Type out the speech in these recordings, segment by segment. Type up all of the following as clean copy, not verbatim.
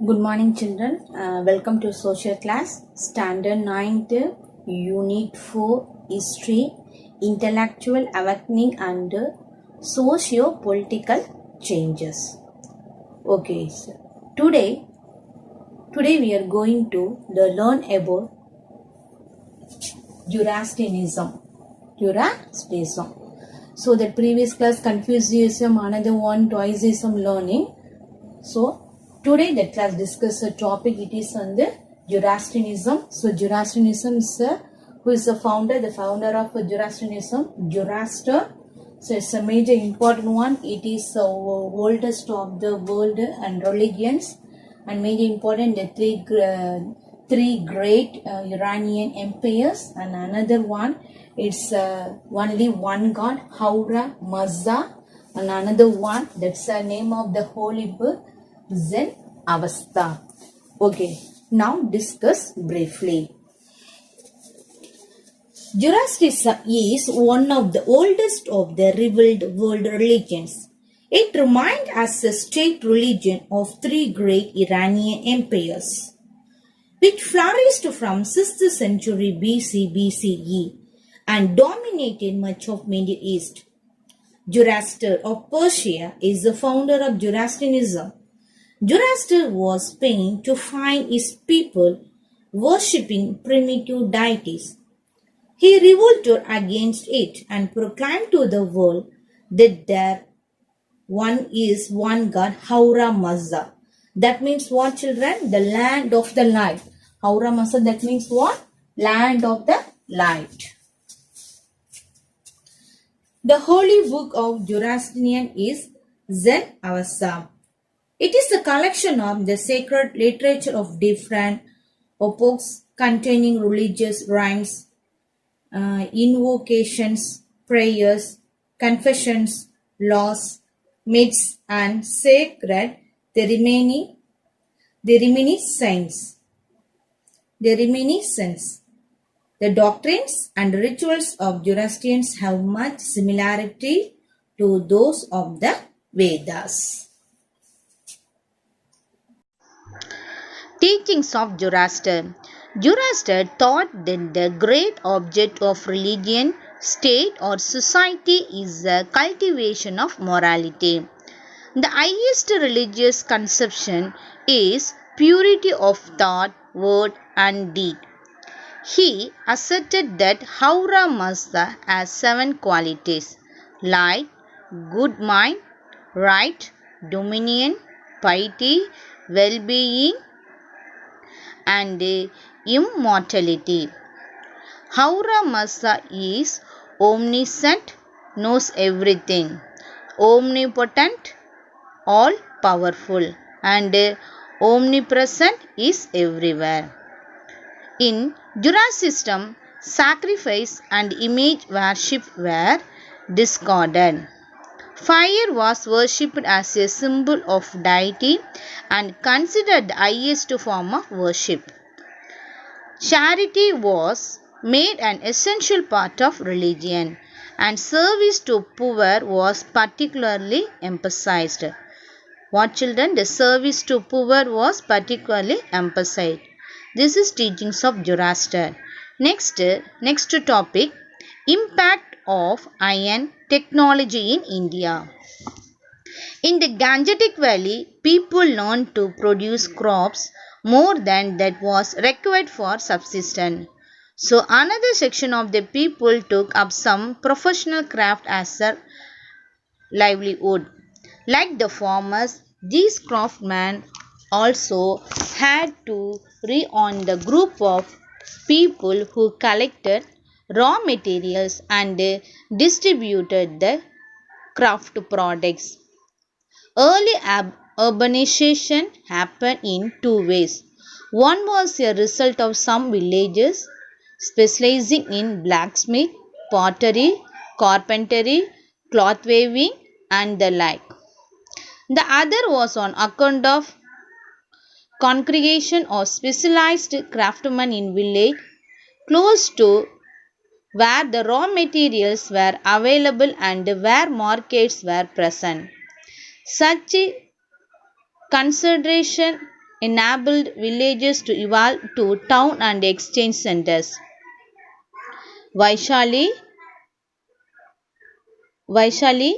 Good morning, children. Welcome to social class, Standard 9th, Unit 4, History, Intellectual Awakening and Socio-Political Changes. Okay, so today we are going to learn about Zoroastrianism. So that previous class Confucianism, another one Taoism learning. So today that class discuss a topic, it is on the Zoroastrianism. So Zoroastrianism is who is the founder of Zoroastrianism? Zoroaster. So it's a major important one. It is the oldest of the world and religions, and major important the three great Iranian empires, and another one it's only one god, Ahura Mazda, and another one that's the name of the holy book, Zen Avesta. Okay, now discuss briefly. Zoroastrianism is one of the oldest of the revealed world religions. It remained as a state religion of three great Iranian empires, which flourished from 6th century BCE and dominated much of Middle East. Zoroaster of Persia is the founder of Zoroastrianism. Zoroaster was pained to find his people worshipping primitive deities. He revolted against it and proclaimed to the world that there is one God, Ahura Mazda. That means what, children? The land of the light. Ahura Mazda, that means what? Land of the light. The holy book of Zoroastrian is Zen Avesta. It is a collection of the sacred literature of different epochs containing religious rhymes, invocations, prayers, confessions, laws, myths, and sacred the reminiscence. The doctrines and rituals of Zoroastrians have much similarity to those of the Vedas. Teachings of Zoroaster. Zoroaster taught that the great object of religion, state or society is the cultivation of morality. The highest religious conception is purity of thought, word and deed. He asserted that Ahura Mazda has 7 qualities: light, good mind, right, dominion, piety, well-being and immortality. Ahura Mazda is omniscient, knows everything, omnipotent, all-powerful, and omnipresent, is everywhere. In Zoroastrianism, sacrifice and image worship were discarded. Fire was worshipped as a symbol of deity and considered the highest form of worship. Charity was made an essential part of religion, and service to poor was particularly emphasized. What, children? The service to poor was particularly emphasized. This is teachings of Zoroaster. Next topic, impact of iron technology in India. In the Gangetic Valley, people learned to produce crops more than that was required for subsistence. So another section of the people took up some professional craft as their livelihood. Like the farmers, these craftsmen also had to rely on the group of people who collected raw materials and distributed the craft products. Early urbanization happened in 2 ways. One was a result of some villages specializing in blacksmith, pottery, carpentry, cloth weaving and the like. The other was on account of congregation of specialized craftsmen in village close to where the raw materials were available and where markets were present. Such consideration enabled villages to evolve to town and exchange centers. Vaishali, Vaishali,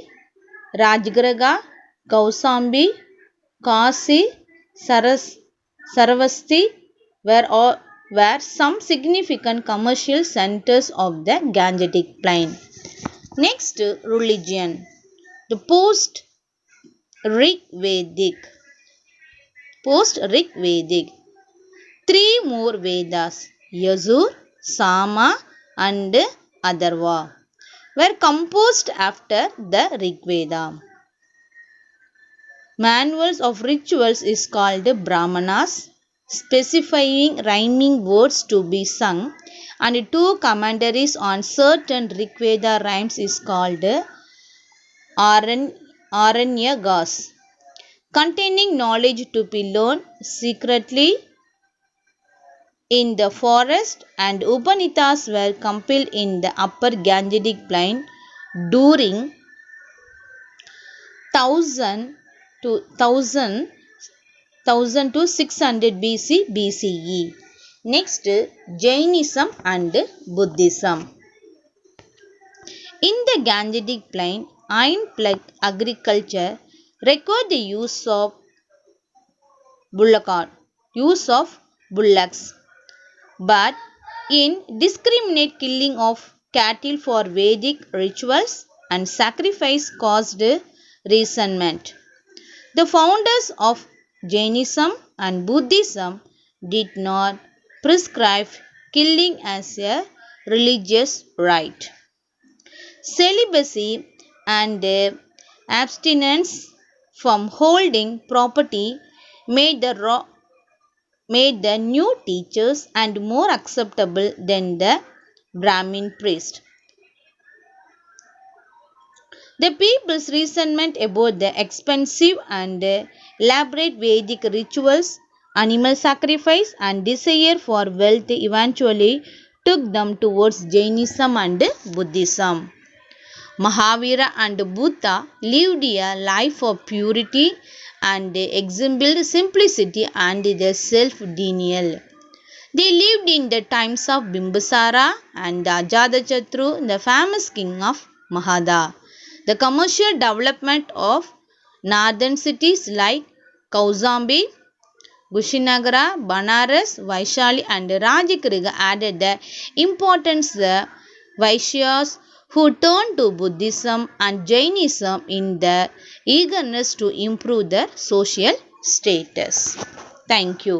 Rajgaraga, Kausambi, Kasi, Saravasti were some significant commercial centers of the Gangetic Plain. Next, religion. The Post-Rig Vedic. Three more Vedas, Yajur, Sama and Atharva, were composed after the Rig Veda. Manuals of rituals is called Brahmanas, specifying rhyming words to be sung, and two commentaries on certain Rig Veda rhymes is called Aranyakas, containing knowledge to be learned secretly in the forest, and Upanishads were compiled in the upper Gangetic plain during 1000 to 600 BCE. Next, Jainism and Buddhism. In the Gangetic plain, iron-plugged agriculture required the use of bullocks, but indiscriminate killing of cattle for Vedic rituals and sacrifice caused resentment. The founders of Jainism and Buddhism did not prescribe killing as a religious rite. Celibacy and abstinence from holding property made the new teachers and more acceptable than the Brahmin priest. The people's resentment about the expensive and elaborate Vedic rituals, animal sacrifice, and desire for wealth eventually took them towards Jainism and Buddhism. Mahavira and Buddha lived a life of purity and exemplified simplicity and the self-denial. They lived in the times of Bimbisara and Ajatasattu, the famous king of Magadha. The commercial development of northern cities like Kausambi, Kushinagara, Banaras, Vaishali and Rajgiriga added the importance the Vaishyas who turned to Buddhism and Jainism in their eagerness to improve their social status. Thank you.